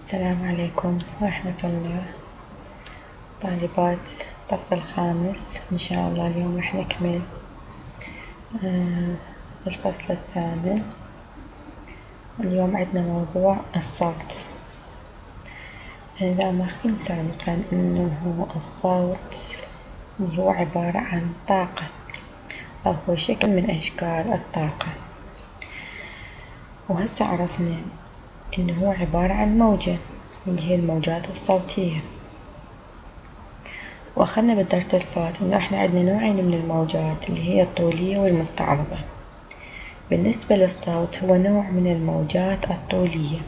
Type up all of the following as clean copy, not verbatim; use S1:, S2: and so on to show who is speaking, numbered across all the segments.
S1: السلام عليكم ورحمة الله. طالبات الصف الخامس إن شاء الله اليوم راح نكمل الفصل الثامن. اليوم عندنا موضوع الصوت. إذا ما أخذنا سابقا إنه الصوت اللي هو عبارة عن طاقة أو هو شكل من أشكال الطاقة، وهسه عرفنا إنه هو عبارة عن موجة اللي هي الموجات الصوتية. وأخذنا بالدرس الفات إنه إحنا عندنا نوعين من الموجات اللي هي الطولية والمستعرضة. بالنسبة للصوت هو نوع من الموجات الطولية،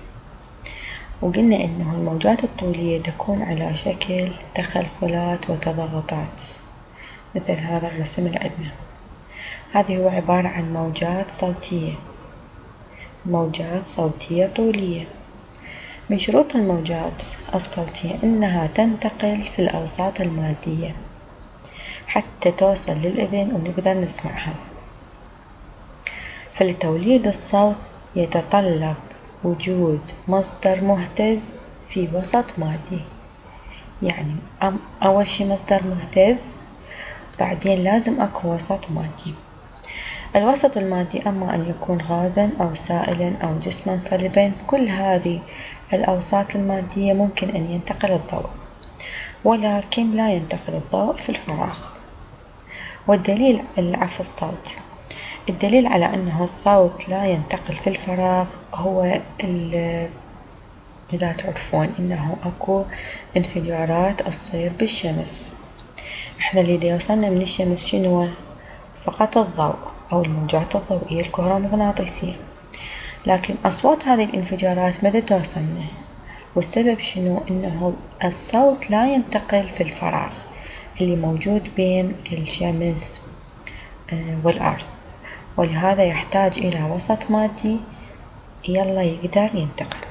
S1: وقلنا إنه الموجات الطولية تكون على شكل تخلخلات وتضاغطات مثل هذا الرسم اللي عندنا. هذه هو عبارة عن موجات صوتية، موجات صوتية طولية. من شروط الموجات الصوتية إنها تنتقل في الأوساط المادية حتى توصل للأذن ونقدر نسمعها. فلتوليد الصوت يتطلب وجود مصدر مهتز في وسط مادي. يعني أول شي مصدر مهتز، بعدين لازم أكو وسط مادي. الوسط المادي أما أن يكون غازا أو سائلا أو جسما صلبا، كل هذه الأوساط المادية ممكن أن ينتقل الضوء، ولكن لا ينتقل الضوء في الفراغ. والدليل العفو الصوت، الدليل على أنه الصوت لا ينتقل في الفراغ هو إذا تعرفون إنه أكو انفجارات تصير بالشمس. إحنا اللي يوصلنا من الشمس شنو؟ فقط الضوء أو الموجات الضوئية الكهرومغناطيسية، لكن أصوات هذه الانفجارات ما توصلنا. والسبب شنو؟ إنه الصوت لا ينتقل في الفراغ اللي موجود بين الشمس والأرض، ولهذا يحتاج إلى وسط مادي يلا يقدر ينتقل.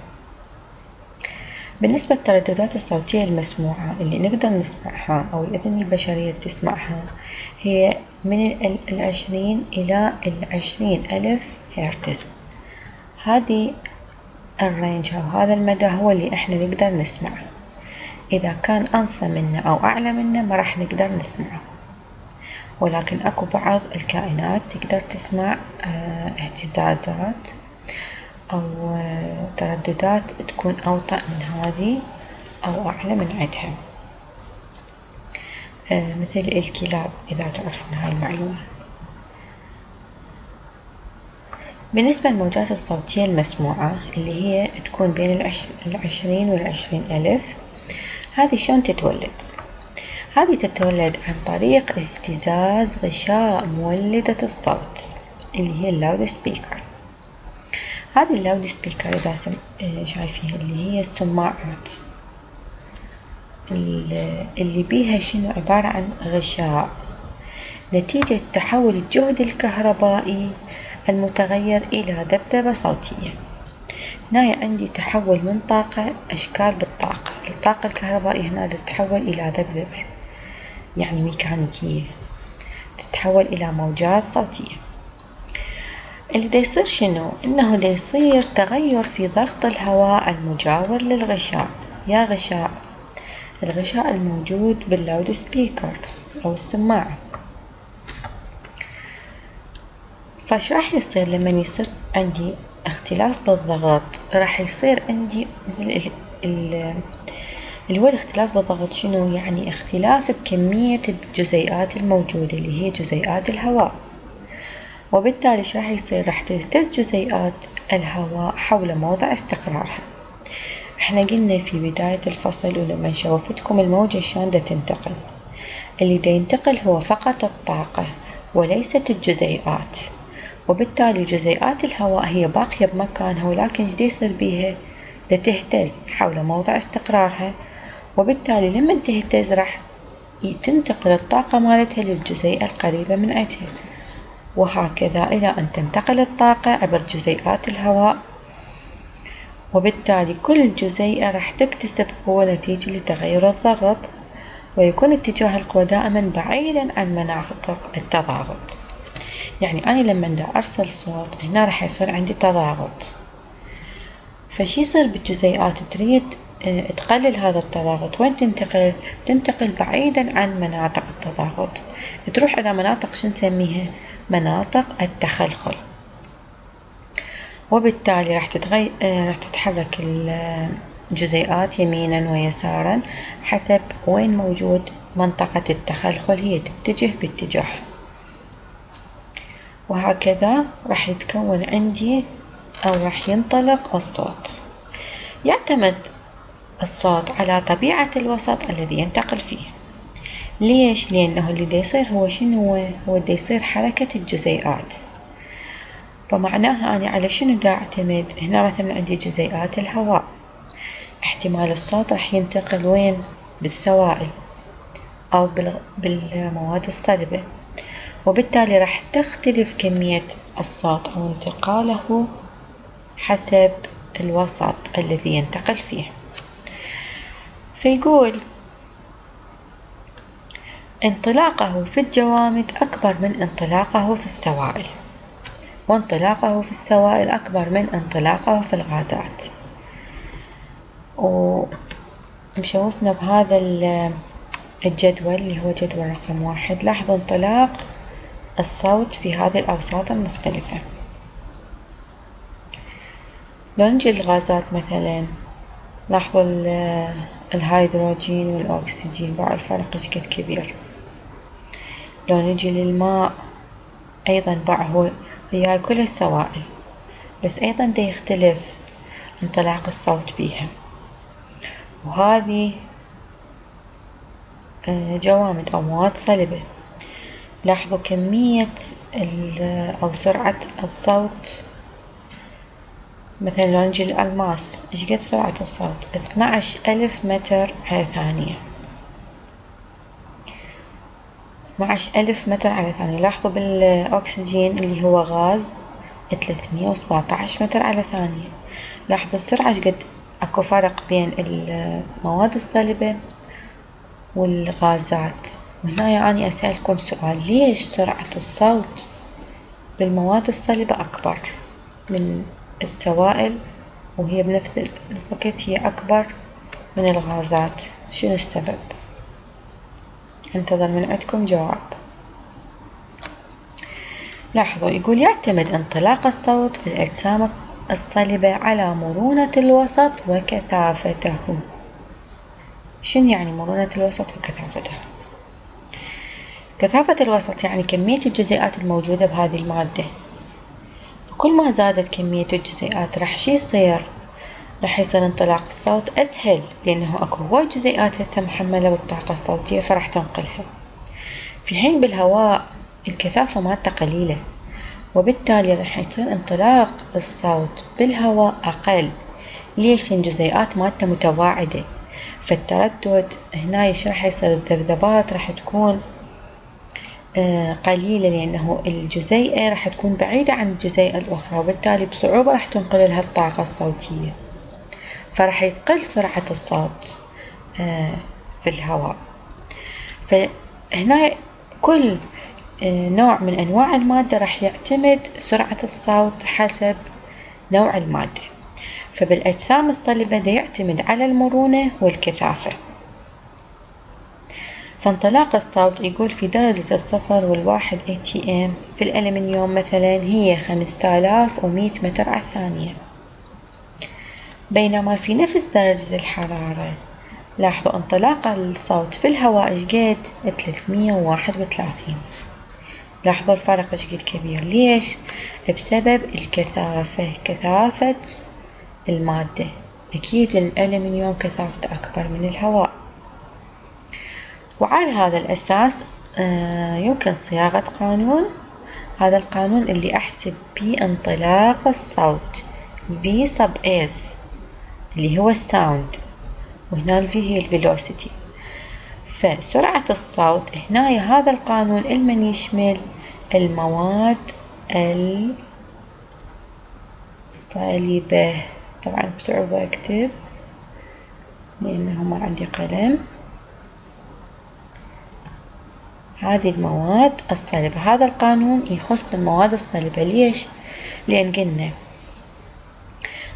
S1: بالنسبة للترددات الصوتية المسموعة اللي نقدر نسمعها أو الأذن البشرية تسمعها هي من 20 إلى 20,000 هرتز. هذه الرينج أو هذا المدى هو اللي احنا نقدر نسمعه. إذا كان أنصى منه أو أعلى منه ما راح نقدر نسمعه. ولكن أكو بعض الكائنات تقدر تسمع اهتزازات أو ترددات تكون أوطأ من هذه أو أعلى من عدها، مثل الكلاب إذا تعرفون هاي المعلومة. بالنسبة للموجات الصوتية المسموعة اللي هي تكون بين 20 و20,000، هذه شلون تتولد؟ هذه تتولد عن طريق اهتزاز غشاء مولدة الصوت اللي هي اللاود سبيكر. هذه اللاود سبيكر إذا شايفيها اللي هي السماعات اللي بيها شنو؟ عبارة عن غشاء نتيجة تحول الجهد الكهربائي المتغير إلى ذبذبة صوتية. هنا عندي تحول من طاقة أشكال بالطاقة، الطاقة الكهربائية هنا تتحول إلى ذبذبة يعني ميكانيكية، تتحول إلى موجات صوتية. اللي دا يصير شنو؟ إنه دا يصير تغير في ضغط الهواء المجاور للغشاء. يا غشاء، الغشاء الموجود باللاود سبيكر أو السماعة. فاش راح يصير لما يصير عندي اختلاف بالضغط؟ راح يصير عندي مثل اللي هو الاختلاف بالضغط شنو؟ يعني اختلاف بكمية الجزيئات الموجودة اللي هي جزيئات الهواء، وبالتالي ايش راح يصير؟ راح تهتز جزيئات الهواء حول موضع استقرارها. احنا قلنا في بداية الفصل ولما شوفتكم الموجة شلون دا تنتقل، اللي دا ينتقل هو فقط الطاقة وليست الجزيئات، وبالتالي جزيئات الهواء هي باقية بمكانها، ولكن ايش دا يصير بيها؟ دا تهتز حول موضع استقرارها، وبالتالي لما تهتز راح تنتقل الطاقة مالتها للجزيئة القريبة من عندها، وهكذا إلى أن تنتقل الطاقة عبر جزيئات الهواء، وبالتالي كل جزيئة راح تكتسب قوة نتيجة لتغير الضغط، ويكون اتجاه القوى دائما بعيدا عن مناطق التضاغط. يعني أنا لما دا أرسل صوت هنا راح يصير عندي تضاغط، فشي يصير بالجزيئات تريد تقلل هذا التضاغط، وين تنتقل؟ تنتقل بعيدا عن مناطق التضاغط، تروح إلى مناطق شو نسميها؟ مناطق التخلخل. وبالتالي راح تتحرك الجزيئات يمينا ويسارا حسب وين موجود منطقة التخلخل، هي تتجه باتجاه. وهكذا راح يتكون عندي أو راح ينطلق الصوت. يعتمد الصوت على طبيعة الوسط الذي ينتقل فيه. ليش؟ لأنه اللي دا يصير هو شنو؟ هو دا يصير حركة الجزيئات. فمعناها أنا على شنو دا أعتمد؟ هنا مثلا عندي جزيئات الهواء، احتمال الصوت راح ينتقل وين؟ بالسوائل أو بالمواد الصلبة، وبالتالي راح تختلف كمية الصوت أو انتقاله حسب الوسط الذي ينتقل فيه. فيقول انطلاقه في الجوامد أكبر من انطلاقه في السوائل، وانطلاقه في السوائل أكبر من انطلاقه في الغازات. ومشوفنا بهذا الجدول اللي هو جدول رقم 1. لاحظوا انطلاق الصوت في هذه الأوساط المختلفة. لو نجي للغازات مثلا، لاحظوا الهيدروجين والأكسجين باع الفرق ايش قد كبير. لو نجي للماء أيضا باع هو وياي كل السوائل، بس أيضا دا يختلف انطلاق الصوت بيها. وهذه جوامد أو مواد صلبة. لاحظوا كمية أو سرعة الصوت. مثلا لو نجي للألماس ايش قد سرعة الصوت؟ 12,000 متر على ثانية. 12,000 متر على ثانية. لاحظوا بالأكسجين اللي هو غاز 317 متر على ثانية. لاحظوا السرعة ايش قد اكو فرق بين المواد الصلبة والغازات. وهنا أنا أسألكم سؤال، ليش سرعة الصوت بالمواد الصلبة أكبر من السوائل وهي بنفس الوقت هي أكبر من الغازات؟ شنو السبب؟ انتظر من عندكم جواب. لاحظوا يقول يعتمد انطلاق الصوت في الأجسام الصلبة على مرونة الوسط وكثافته. شنو يعني مرونة الوسط وكثافته؟ كثافة الوسط يعني كمية الجزيئات الموجودة بهذه المادة. كل ما زادت كمية الجزيئات راح شي يصير؟ راح يصير انطلاق الصوت أسهل، لأنه أكو هواي جزيئات هسه محملة بالطاقة الصوتية فراح تنقلها. في حين بالهواء الكثافة مالته قليلة، وبالتالي راح يصير انطلاق الصوت بالهواء أقل. ليش؟ لأن الجزيئات مالته متواعدة، فالتردد هنا ايش راح يصير؟ الذبذبات راح تكون قليلة، لأنه الجزيئة راح تكون بعيدة عن الجزيئة الأخرى، وبالتالي بصعوبة راح تنقل لها الطاقة الصوتية، فراح يقل سرعة الصوت في الهواء. فهنا كل نوع من أنواع المادة راح يعتمد سرعة الصوت حسب نوع المادة. فبالأجسام الصلبة ده يعتمد على المرونة والكثافة. فانطلاق الصوت يقول في درجة 0 والواحد ATM. في الألمنيوم مثلا هي 5100 متر على الثانية، بينما في نفس درجة الحرارة لاحظوا انطلاق الصوت في الهواء ايش قد؟ 331. لاحظوا الفرق ايش قد كبير. ليش؟ بسبب الكثافة، كثافة المادة. أكيد الألمنيوم كثافته أكبر من الهواء. وعلى هذا الأساس يمكن صياغة قانون. هذا القانون اللي أحسب بيه انطلاق الصوت V sub S اللي هو الساوند، وهنا ال V هي الفيلوسيتي. فسرعة الصوت هنا هذا القانون المن يشمل المواد الصلبة. طبعا بصعوبة أكتب لأنه ما عندي قلم. هذه المواد الصلبة، هذا القانون يخص المواد الصلبة. ليش؟ لأن قلنا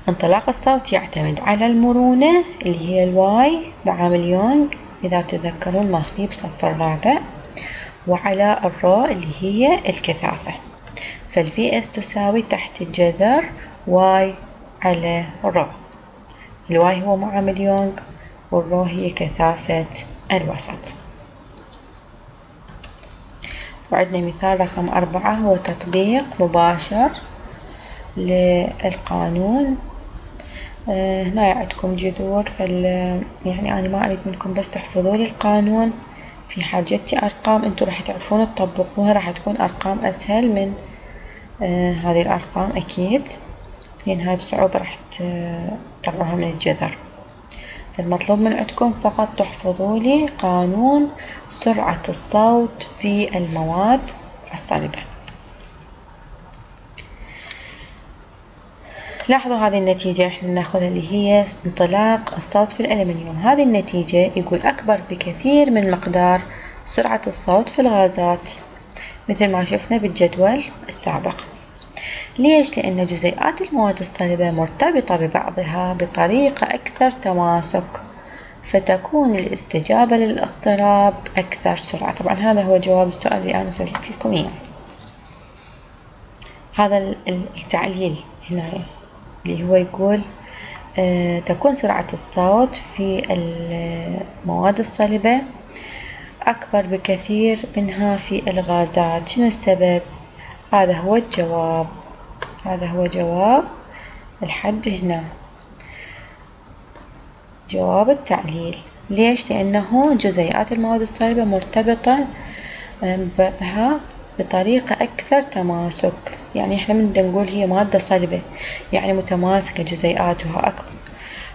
S1: انطلاق الصوت يعتمد على المرونة اللي هي الواي معامل يونغ إذا تذكرون ماخذيه بصف الرابع، وعلى الرو اللي هي الكثافة. فالVS تساوي تحت الجذر واي على رو. الواي هو معامل يونغ والرو هي كثافة الوسط. وعندنا مثال رقم 4 هو تطبيق مباشر للقانون. هنا عندكم جذور، يعني أنا ما أريد منكم بس تحفظوا لي القانون. في حال جتي أرقام أنتوا راح تعرفون تطبقوها، راح تكون أرقام أسهل من هذه الأرقام أكيد، لأن هاي بصعوبة راح تطلعوها من الجذر. المطلوب من عندكم فقط تحفظوا لي قانون سرعة الصوت في المواد الصلبة. لاحظوا هذه النتيجة احنا ناخذها اللي هي انطلاق الصوت في الألمنيوم. هذه النتيجة يقول أكبر بكثير من مقدار سرعة الصوت في الغازات، مثل ما شفنا بالجدول السابق. ليش؟ لأن جزيئات المواد الصلبة مرتبطة ببعضها بطريقة أكثر تماسك، فتكون الاستجابة للاضطراب أكثر سرعة. طبعا هذا هو جواب السؤال اللي أنا سألت لكم إياه. هذا التعليل هنا اللي هو يقول تكون سرعة الصوت في المواد الصلبة أكبر بكثير منها في الغازات. شنو السبب؟ هذا هو الجواب، هذا هو جواب لحد هنا، جواب التعليل. ليش؟ لأنه جزيئات المواد الصلبة مرتبطة بها بطريقة أكثر تماسك. يعني إحنا من نقول هي مادة صلبة يعني متماسكة جزيئاتها أكبر،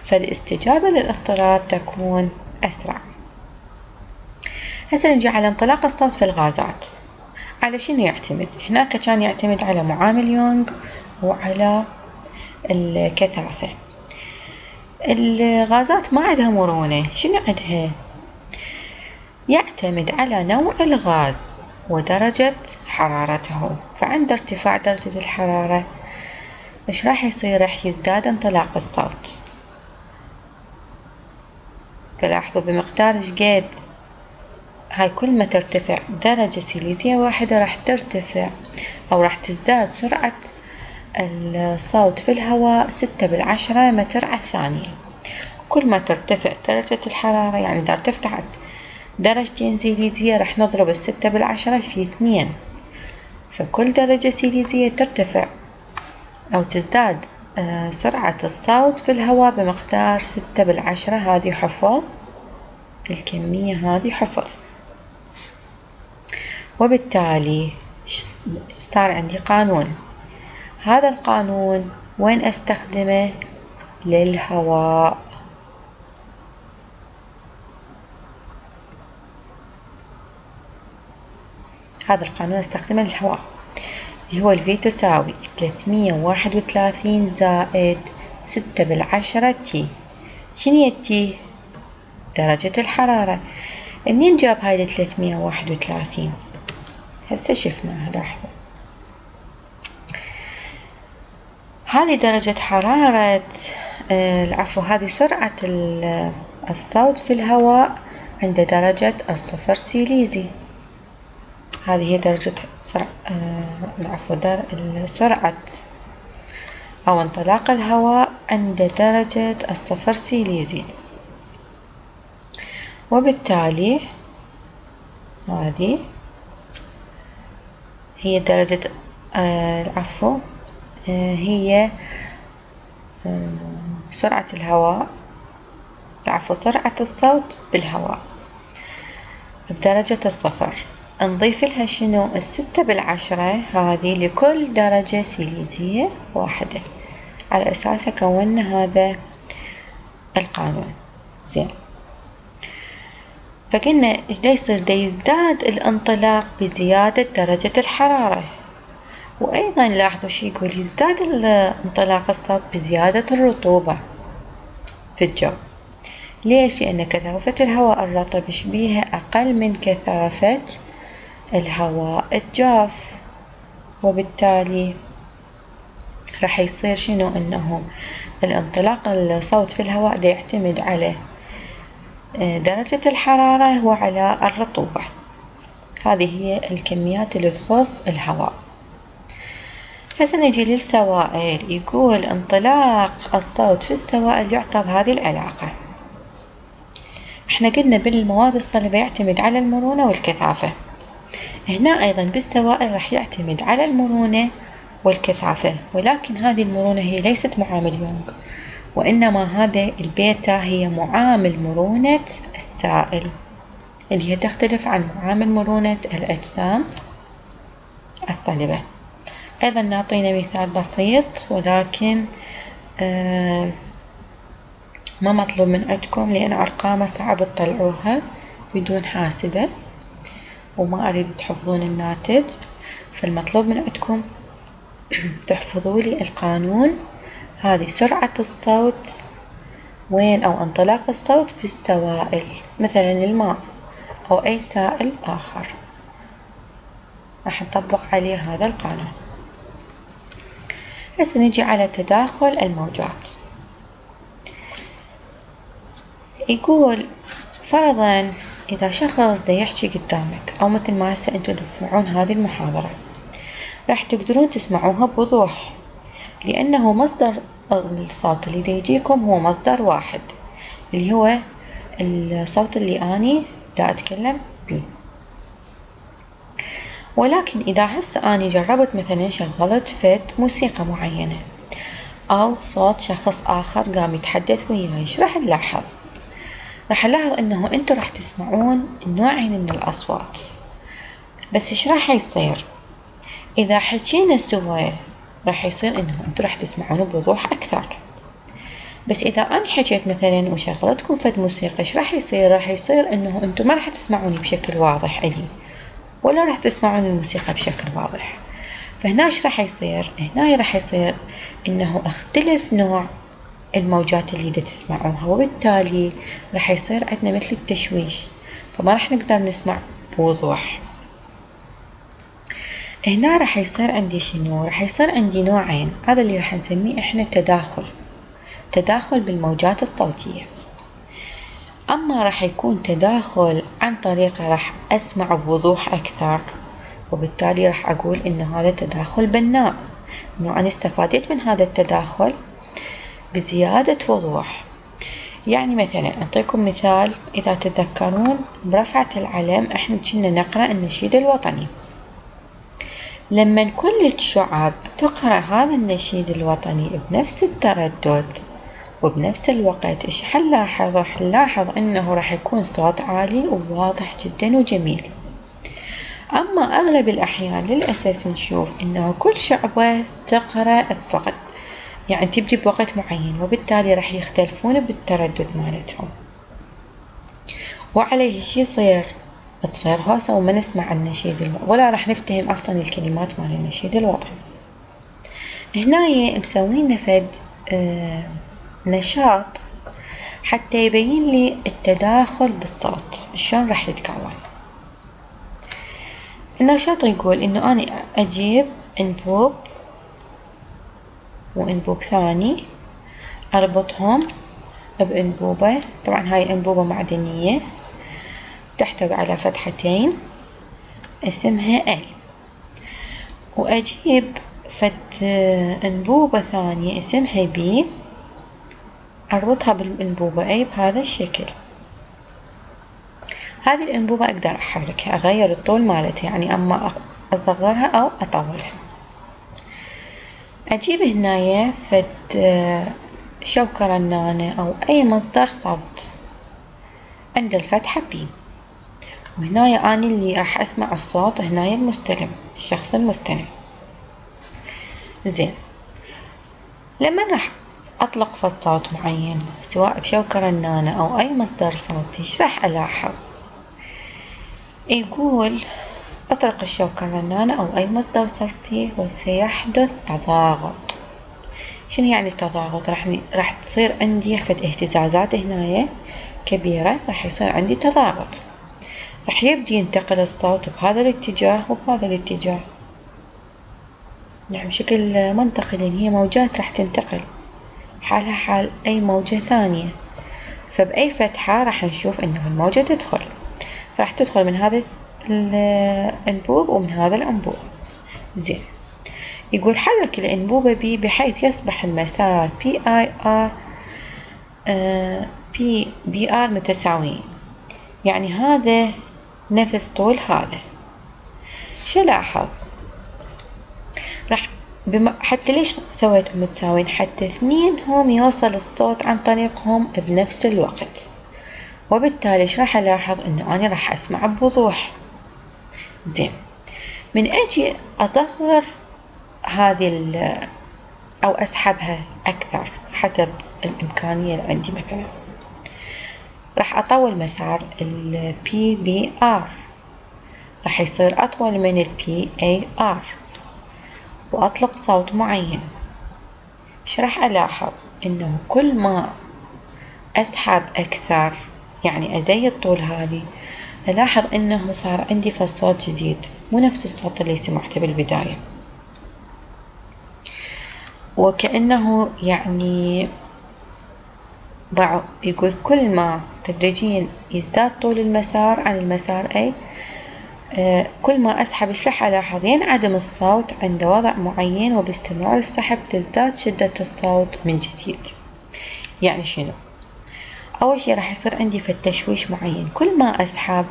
S1: فالاستجابة للاضطراب تكون أسرع. هسه نجي على انطلاق الصوت في الغازات. على شنو يعتمد؟ هناك كان يعتمد على معامل يونغ وعلى الكثافة. الغازات ما عندها مرونة. شنو عندها؟ يعتمد على نوع الغاز ودرجة حرارته. فعند ارتفاع درجة الحرارة ايش راح يصير؟ راح يزداد انطلاق الصوت. تلاحظوا بمقدار شقد هاي كل ما ترتفع درجة سيليزية واحدة راح ترتفع أو راح تزداد سرعة الصوت في الهواء 6/10 متر على الثانية. كل ما ترتفع درجة الحرارة، يعني إذا ارتفعت درجتين سيليزية راح نضرب 6/10 في 2، فكل درجة سيليزية ترتفع أو تزداد سرعة الصوت في الهواء بمقدار 6/10. هذه حفظ، الكمية هذه حفظ. وبالتالي صار عندي قانون. هذا القانون وين أستخدمه؟ للهواء. هذا القانون أستخدمه للهواء اللي هو الV تساوي 331 زائد 6/10 تي. شنو هي التي؟ درجة الحرارة. منين جاب هاي 331؟ هسه شفناها. لاحظوا هذه درجة حرارة العفو، هذه سرعة الصوت في الهواء عند درجة 0 سيليزي. هذه هي درجة سرعة أو انطلاق الهواء عند درجة 0 سيليزي. وبالتالي هذه هي درجة هي سرعة الهواء، سرعة الصوت بالهواء بدرجة 0. نضيف لها شنو؟ 6/10 هذه لكل درجة سيليزية واحدة. على أساسها كونا هذا القانون. زين، فقلنا ايش دا يصير؟ دا يزداد الانطلاق بزيادة درجة الحرارة. وأيضا لاحظوا شي يقول يزداد انطلاق الصوت بزيادة الرطوبة في الجو. ليش؟ لأن كثافة الهواء الرطب بيها أقل من كثافة الهواء الجاف، وبالتالي راح يصير شنو؟ انه الانطلاق الصوت في الهواء دا يعتمد على درجة الحرارة وعلى الرطوبة. هذه هي الكميات اللي تخص الهواء. هسه نجي للسوائل. يقول انطلاق الصوت في السوائل يعطى بهذه العلاقة. احنا قلنا بالمواد الصلبة يعتمد على المرونة والكثافة، هنا أيضا بالسوائل راح يعتمد على المرونة والكثافة، ولكن هذه المرونة هي ليست معامل يونغ، وإنما هذا البيتا هي معامل مرونة السائل اللي هي تختلف عن معامل مرونة الأجسام الصلبة. أيضا نعطينا مثال بسيط، ولكن ما مطلوب من عندكم لأن أرقامه صعب تطلعوها بدون حاسبة وما أريد تحفظون الناتج، فالمطلوب من عندكم تحفظوا لي القانون. هذه سرعة الصوت وين أو انطلاق الصوت في السوائل، مثلا الماء أو أي سائل آخر، راح نطبق عليه هذا القانون. هسه نجي على تداخل الموجات. يقول فرضا إذا شخص دا يحكي قدامك، أو مثل ما هسه أنتوا دا تسمعون هذه المحاضرة، راح تقدرون تسمعوها بوضوح، لأنه مصدر الصوت اللي دا يجيكم هو مصدر واحد، اللي هو الصوت اللي أني دا أتكلم به. ولكن إذا هسه أني جربت مثلا شغلت فد موسيقى معينة أو صوت شخص آخر قام يتحدث وياي، إيش راح نلاحظ؟ راح نلاحظ إنه أنتوا راح تسمعون نوعين من الأصوات، بس إيش راح يصير؟ إذا حكينا سوا راح يصير إنه أنتوا راح تسمعون بوضوح أكثر، بس إذا أنا حكيت مثلا وشغلتكم فد موسيقى، إيش راح يصير؟ راح يصير إنه أنتوا ما راح تسمعوني بشكل واضح إلي، ولا راح تسمعون الموسيقى بشكل واضح. فهنا إيش راح يصير؟ هنا راح يصير إنه اختلف نوع الموجات اللي دا تسمعوها، وبالتالي راح يصير عندنا مثل التشويش، فما راح نقدر نسمع بوضوح. هنا راح يصير عندي شنو؟ راح يصير عندي نوعين، هذا اللي راح نسميه احنا تداخل بالموجات الصوتية. أما راح يكون تداخل عن طريقة راح أسمع بوضوح أكثر، وبالتالي راح أقول إن هذا تداخل بناء، إنه أنا استفادت من هذا التداخل بزيادة وضوح. يعني مثلا أعطيكم مثال، إذا تتذكرون برفعة العلم إحنا كنا نقرأ النشيد الوطني، لما كل الشعب تقرأ هذا النشيد الوطني بنفس التردد وبنفس الوقت، إيش حنلاحظ؟ راح نلاحظ إنه راح يكون صوت عالي وواضح جدا وجميل. أما أغلب الأحيان للأسف نشوف إنه كل شعبة تقرأ بوقت، يعني تبدي بوقت معين، وبالتالي راح يختلفون بالتردد مالتهم، وعليه شي تصير هوسة وما نسمع النشيد ولا راح نفتهم أصلا الكلمات مال النشيد الوطني. هنا مسوين فد نشاط حتى يبين لي التداخل بالصوت شلون راح يتكون. النشاط يقول إنه أنا أجيب أنبوب وأنبوب ثاني، أربطهم بأنبوبة، طبعا هاي أنبوبة معدنية تحتوي على فتحتين اسمها A، وأجيب أنبوبة ثانية اسمها B، أربطها بالأنبوبة A بهذا الشكل. هذه الأنبوبة أقدر أحركها، أغير الطول مالتها، يعني أما أصغرها أو أطولها. أجيب هنايا شوكة رنانة أو أي مصدر صوت عند الفتحة B، وهنايا أنا اللي راح أسمع الصوت، هنايا المستلم، الشخص المستلم. زين، لما راح أطلق فد صوت معين سواء بشوكة رنانة أو أي مصدر صوتي، إيش راح ألاحظ؟ يقول أطرق الشوكة الرنانة أو أي مصدر صوتي وسيحدث تضاغط. شنو يعني التضاغط؟ راح تصير عندي فد اهتزازات هنايا كبيرة، راح يصير عندي تضاغط، راح يبدي ينتقل الصوت بهذا الاتجاه وبهذا الاتجاه، يعني بشكل منطقي لأن هي موجات راح تنتقل حالها حال أي موجة ثانية، فبأي فتحة راح نشوف إنه الموجة تدخل، راح تدخل من هذا الأنبوب ومن هذا الأنبوب. زين، يقول حرك الأنبوبة B بحيث يصبح المسار PBR متساويين، يعني هذا نفس طول هذا. شو لاحظ؟ راح حتى ليش سويتهم متساويين؟ حتى اثنينهم يوصل الصوت عن طريقهم بنفس الوقت، وبالتالي ايش راح الاحظ؟ انه انا راح اسمع بوضوح. زين، من اجي اصغر هذه او اسحبها اكثر حسب الامكانية اللي عندي، مثلا راح اطول مسار ال PBR، راح يصير اطول من ال PAR، واطلق صوت معين. ايش راح الاحظ؟ انه كل ما اسحب اكثر، يعني ازيد طول هذه، الاحظ انه صار عندي صوت جديد مو نفس الصوت اللي سمعته بالبداية، وكأنه يعني يقول كل ما تدريجيا يزداد طول المسار عن المسار A، كل ما أسحب ايش راح ألاحظ؟ ينعدم الصوت عند وضع معين، وباستمرار السحب تزداد شدة الصوت من جديد. يعني شنو؟ أول شي راح يصير عندي في التشويش معين، كل ما أسحب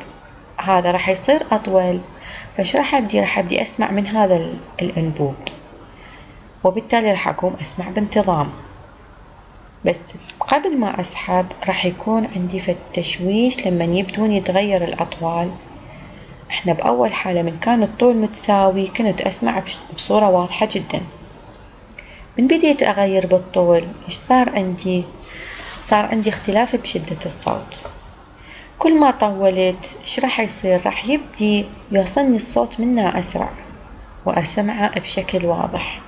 S1: هذا راح يصير أطول، فايش راح أبدي أسمع من هذا الأنبوب، وبالتالي راح أقوم أسمع بانتظام. بس قبل ما أسحب راح يكون عندي في التشويش لما يبدون يتغير الأطوال. احنا بأول حالة من كان الطول متساوي كنت أسمع بصورة واضحة جدا. من بديت أغير بالطول ايش صار عندي؟ صار عندي اختلاف بشدة الصوت. كل ما طولت ايش راح يصير؟ راح يبدي يوصلني الصوت منه أسرع وأسمعه بشكل واضح.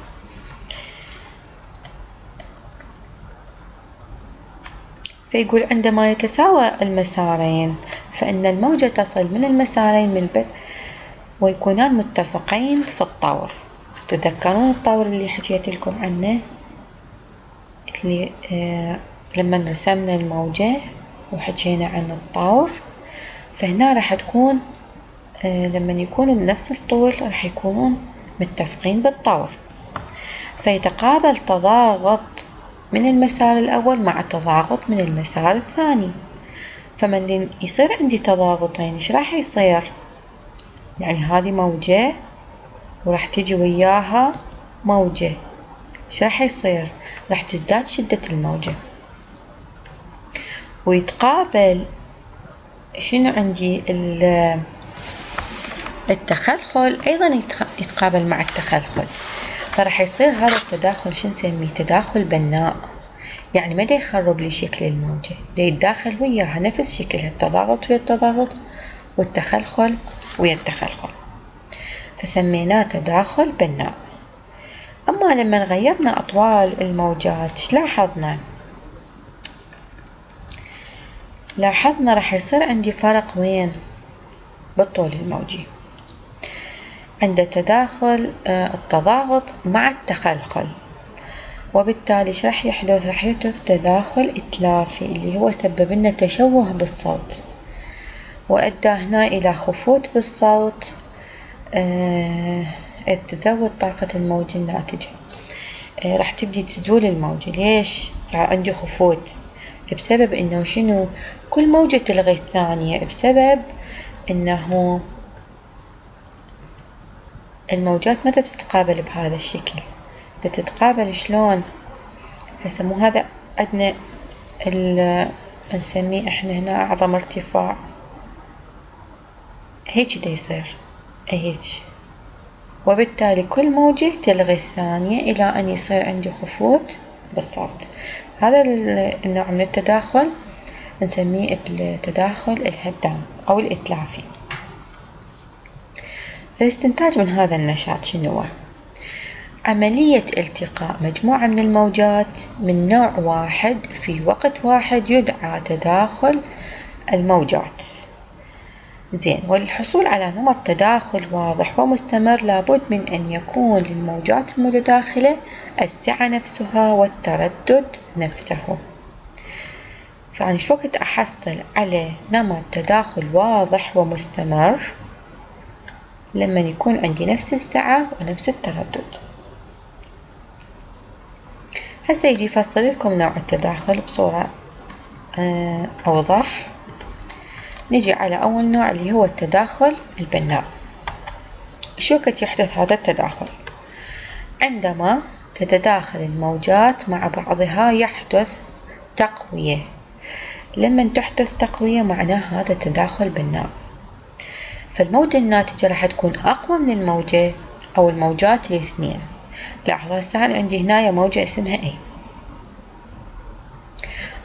S1: فيقول عندما يتساوى المسارين فإن الموجة تصل من المسارين من بعد ويكونان متفقين في الطور. تتذكرون الطور اللي حكيت لكم عنه، اللي لما رسمنا الموجة وحكينا عن الطور، فهنا راح تكون لما يكونوا بنفس الطول راح يكونون متفقين بالطور، فيتقابل تضاغط من المسار الأول مع تضاغط من المسار الثاني. فمن يصير عندي تضاغطين ايش راح يصير؟ يعني هذه موجة وراح تجي وياها موجة، ايش راح يصير؟ راح تزداد شدة الموجة ويتقابل شنو عندي التخلخل أيضا يتقابل مع التخلخل، فراح يصير هذا التداخل شو نسميه؟ تداخل بناء. يعني ما دا يخرب لي شكل الموجة، دا يتداخل وياها نفس شكلها، التضاغط ويا التضاغط والتخلخل ويا التخلخل، فسميناه تداخل بناء. أما لما غيرنا أطوال الموجات ايش لاحظنا؟ لاحظنا راح يصير عندي فرق وين؟ بالطول الموجي، عند تداخل التضاغط مع التخلخل، وبالتالي ايش راح يحدث؟ راح يحدث تداخل إتلافي اللي هو سبب لنا تشوه بالصوت، وأدى هنا إلى خفوت بالصوت إذ تزود طاقة الموج الناتجة. راح تبدي تزول الموجة. ليش صار عندي خفوت؟ بسبب إنه شنو؟ كل موجة تلغي الثانية، بسبب إنه الموجات ما تتقابل بهذا الشكل، تتقابل شلون؟ هسه مو هذا عندنا نسميه احنا هنا أعظم ارتفاع، هيك دا يصير هيك، وبالتالي كل موجة تلغي الثانية إلى أن يصير عندي خفوت بالصوت. هذا النوع من التداخل نسميه التداخل الهدام أو الإتلافي. الاستنتاج من هذا النشاط شنو هو؟ عملية التقاء مجموعة من الموجات من نوع واحد في وقت واحد يدعى تداخل الموجات. زين. وللحصول على نمط تداخل واضح ومستمر لابد من أن يكون للموجات المتداخلة السعة نفسها والتردد نفسه. فأنا شو وقت أحصل على نمط تداخل واضح ومستمر؟ لما يكون عندي نفس السعة ونفس التردد. هسه يجي يفصل لكم نوع التداخل بصورة أوضح. نجي على أول نوع اللي هو التداخل البناء. شو وقت يحدث هذا التداخل؟ عندما تتداخل الموجات مع بعضها يحدث تقوية. لما تحدث تقوية معناه هذا تداخل بناء. فالموجة الناتجة راح تكون أقوى من الموجة أو الموجات الاثنين. لاحظوا هسه عندي هنا موجة اسمها A،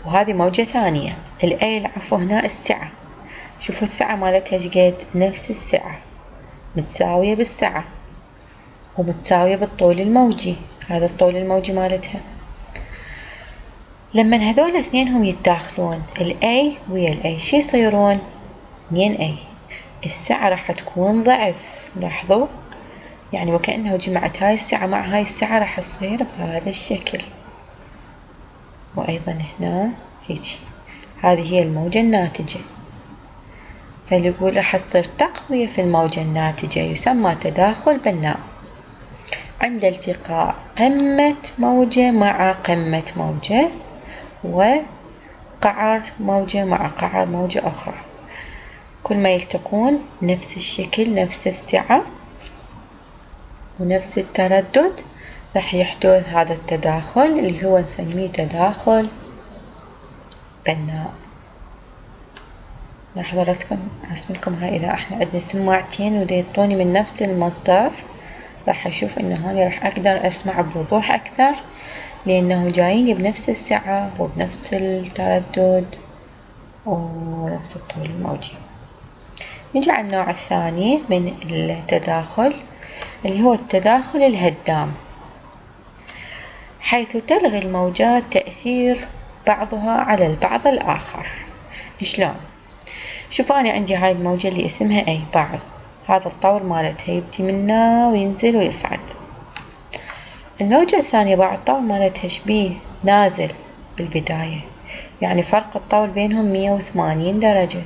S1: وهذه موجة ثانية الأي العفو هنا السعة. شوفوا السعة مالتها شقد؟ نفس السعة، متساوية بالسعة ومتساوية بالطول الموجي. هذا الطول الموجي مالتها. لما هذول اثنينهم يتداخلون الأي ويا الأي شي يصيرون؟ 2A. السعة راح تكون ضعف. لاحظوا يعني وكأنه جمعت هاي السعة مع هاي السعة راح تصير بهذا الشكل. وأيضا هنا هيجي. هذه هي الموجة الناتجة. فاللي يقول راح تصير تقوية في الموجة الناتجة يسمى تداخل بناء عند التقاء قمة موجة مع قمة موجة وقعر موجة مع قعر موجة أخرى. كل ما يلتقون نفس الشكل، نفس السعة ونفس التردد، راح يحدث هذا التداخل اللي هو نسميه تداخل بناء. لاحظوا رسم لكم هاي. إذا احنا عندنا سماعتين وديطوني من نفس المصدر راح أشوف إنه هوني راح أقدر أسمع بوضوح أكثر، لأنه جايين بنفس السعة وبنفس التردد ونفس الطول الموجي. نجي على النوع الثاني من التداخل اللي هو التداخل الهدام، حيث تلغي الموجات تأثير بعضها على البعض الآخر. شلون؟ شوفوا أنا عندي هاي الموجة اللي اسمها A بعض، هذا الطور مالتها يبدي منه وينزل ويصعد. الموجة الثانية بعد الطور مالتها شبيه نازل بالبداية، يعني فرق الطول بينهم 180 درجة،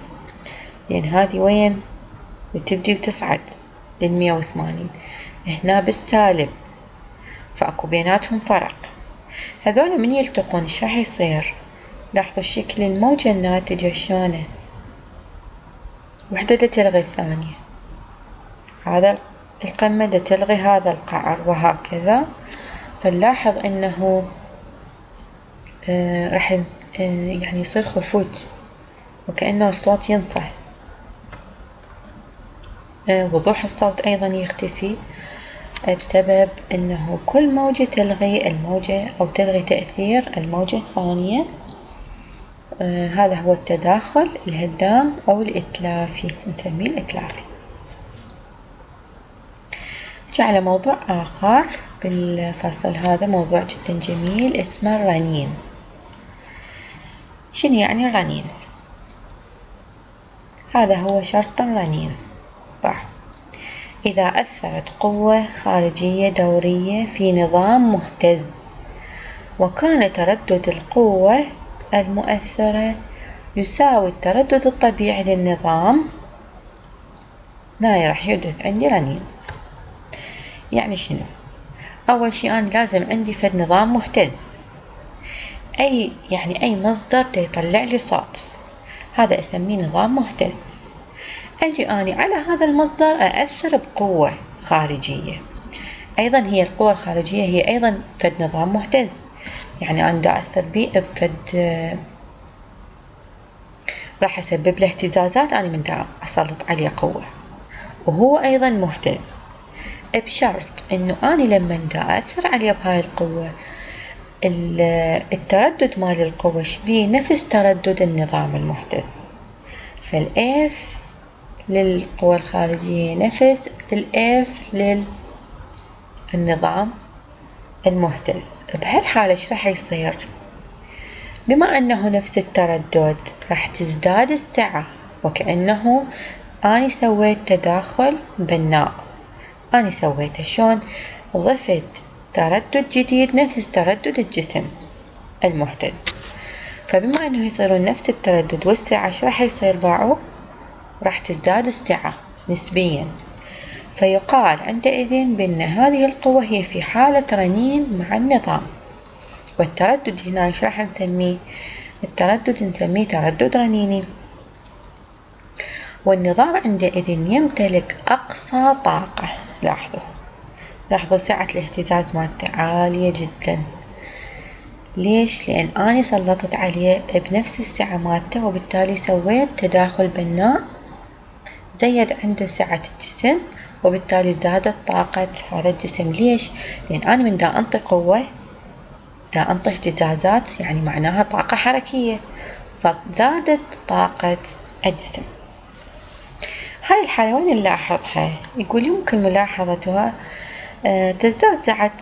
S1: لأن هذه وين بتبدي وتصعد لل180، هنا بالسالب، فأكو بيناتهم فرق. هذول من يلتقون ايش راح يصير؟ لاحظوا شكل الموجة الناتجة شلونه، وحدة تلغي الثانية، هذا القمة تلغي هذا القعر وهكذا. فنلاحظ انه راح يعني يصير خفوت وكأنه الصوت ينصح. وضوح الصوت ايضا يختفي بسبب انه كل موجة تلغي الموجة او تلغي تأثير الموجة الثانية. هذا هو التداخل الهدام او الاتلافي، نسميه الاتلافي. نجي على موضوع اخر بالفصل هذا، موضوع جدا جميل اسمه الرنين. شنو يعني الرنين؟ هذا هو شرط الرنين. صح. إذا أثرت قوة خارجية دورية في نظام مهتز وكان تردد القوة المؤثرة يساوي التردد الطبيعي للنظام، هنا راح يحدث عندي رنين. يعني شنو؟ أول شيء أنا لازم عندي فد نظام مهتز، يعني أي مصدر يطلع لي صوت، هذا أسميه نظام مهتز. أجي أنا على هذا المصدر أأثر بقوة خارجية، أيضا هي القوة الخارجية هي أيضا فد نظام مهتز، يعني أنا دا أثر بيه بفد راح أسبب له اهتزازات، أنا من دا أسلط عليه قوة وهو أيضا مهتز، بشرط إنه أنا لما دا أثر عليه بهاي القوة التردد مال القوة شبيه نفس تردد النظام المهتز. فالإف للقوى الخارجية نفس الإف للنظام المهتز. بهالحالة ايش راح يصير؟ بما أنه نفس التردد راح تزداد السعة وكأنه أنا سويت تداخل بناء. أنا سويته شلون؟ ضفت تردد جديد نفس تردد الجسم المهتز، فبما أنه يصيرون نفس التردد والسعة ايش راح يصير باعوا؟ راح تزداد السعة نسبيا، فيقال عندئذ بأن هذه القوة هي في حالة رنين مع النظام. والتردد هنا ايش راح نسميه؟ التردد نسميه تردد رنيني. والنظام عندئذ يمتلك أقصى طاقة. لاحظوا سعة الاهتزاز مالته عالية جدا. ليش؟ لأن أنا سلطت عليه بنفس السعة مالته، وبالتالي سويت تداخل بناء زيد عنده سعة الجسم، وبالتالي زادت طاقة هذا الجسم. ليش؟ لأن أنا من دا أنطي قوة دا أنطي اهتزازات، يعني معناها طاقة حركية، فزادت طاقة الجسم. هاي الحالة وين نلاحظها؟ يقول يمكن ملاحظتها تزداد سعة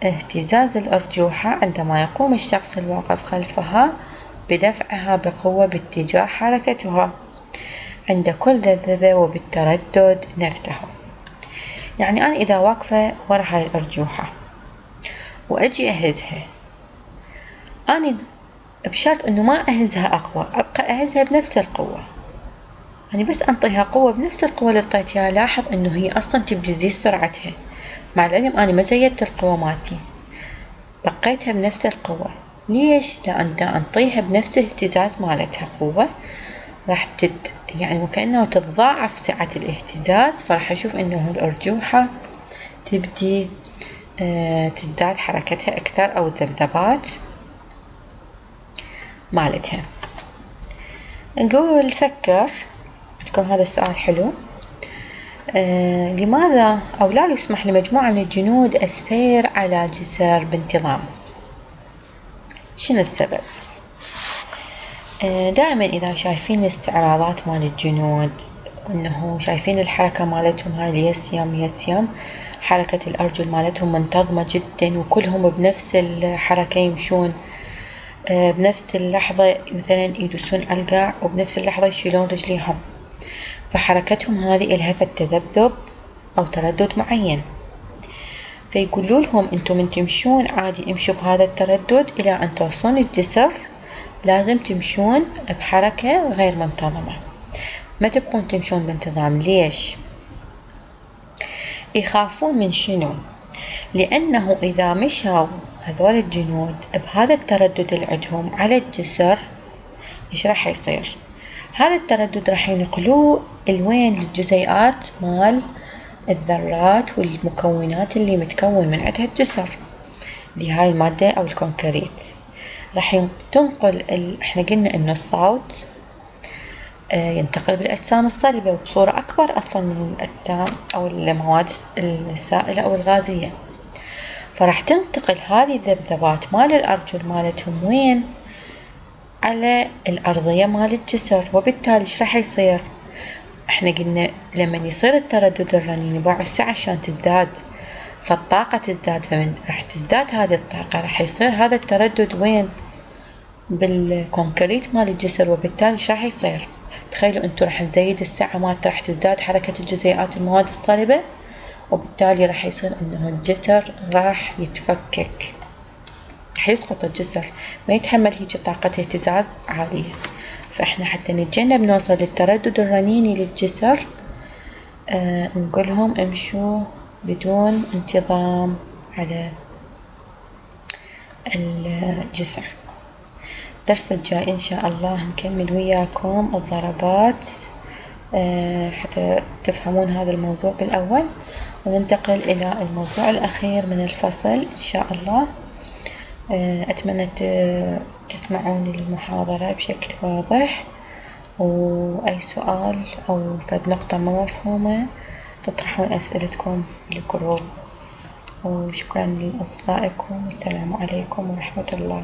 S1: اهتزاز الأرجوحة عندما يقوم الشخص الواقف خلفها بدفعها بقوة باتجاه حركتها عند كل ذبذبة وبالتردد نفسه. يعني أنا إذا واقفة ورا هاي الأرجوحة وأجي أهزها، أنا بشرط أنه ما أهزها أقوى، أبقى أهزها بنفس القوة، يعني بس أنطيها قوة بنفس القوة اللي اعطيتها. لاحظ أنه هي أصلا تبدي تزيد سرعتها، مع العلم أنا ما زيدت القوة مالتي، بقيتها بنفس القوة. ليش؟ لأن دا أنطيها بنفس الاهتزاز مالتها قوة، راح يعني وكأنه تتضاعف سعة الاهتزاز، فراح أشوف أنه الأرجوحة تبدي تزداد حركتها أكثر، أو الذبذبات مالتها. نقول فكر عندكم هذا السؤال حلو. لماذا أو لا يسمح لمجموعة من الجنود السير على جسر بانتظام؟ شنو السبب؟ دائما إذا شايفين الاستعراضات مال الجنود، أنه شايفين الحركة مالتهم هاي اليسيم حركة الأرجل مالتهم منتظمة جدا، وكلهم بنفس الحركة يمشون بنفس اللحظة، مثلا يدوسون على القاع وبنفس اللحظة يشيلون رجليهم، فحركتهم هذه إلها تذبذب أو تردد معين. فيقولوا لهم أنتم من تمشون عادي امشوا بهذا التردد، إلى أن توصلون الجسر لازم تمشون بحركة غير منتظمة، ما تبقون تمشون بانتظام. ليش؟ يخافون من شنو؟ لأنه إذا مشوا هذول الجنود بهذا التردد اللي عندهم على الجسر، إيش راح يصير؟ هذا التردد راح ينقلوه الوين؟ للجزيئات مال الذرات والمكونات اللي متكون من عندها الجسر، اللي هاي المادة أو الكونكريت. راح تنقل احنا قلنا إنه الصوت ينتقل بالأجسام الصلبة وبصورة أكبر أصلا من الأجسام أو المواد السائلة أو الغازية، فراح تنتقل هذه الذبذبات مال الأرجل مالتهم وين؟ على الأرضية مال الجسر. وبالتالي ايش راح يصير؟ احنا قلنا لما يصير التردد الرنيني باعوا السعة عشان تزداد، فالطاقة تزداد، فمن راح تزداد هذه الطاقة راح يصير هذا التردد وين؟ بالكونكريت مال الجسر. وبالتالي ايش راح يصير؟ تخيلوا انتم راح نزيد السعة مالته، راح تزداد حركة الجزيئات المواد الصلبة، وبالتالي راح يصير انه الجسر راح يتفكك، راح يسقط الجسر، ما يتحمل هيجي طاقة اهتزاز عالية. فاحنا حتى نتجنب نوصل للتردد الرنيني للجسر نقولهم امشوا بدون انتظام على الجسر. الدرس الجاي إن شاء الله نكمل وياكم الضربات حتى تفهمون هذا الموضوع بالأول، وننتقل إلى الموضوع الأخير من الفصل إن شاء الله. أتمنى تسمعون المحاضرة بشكل واضح، وأي سؤال أو فد نقطة ما مفهومة تطرحون أسئلتكم بالجروب. وشكرا لأصدقائكم، والسلام عليكم ورحمة الله.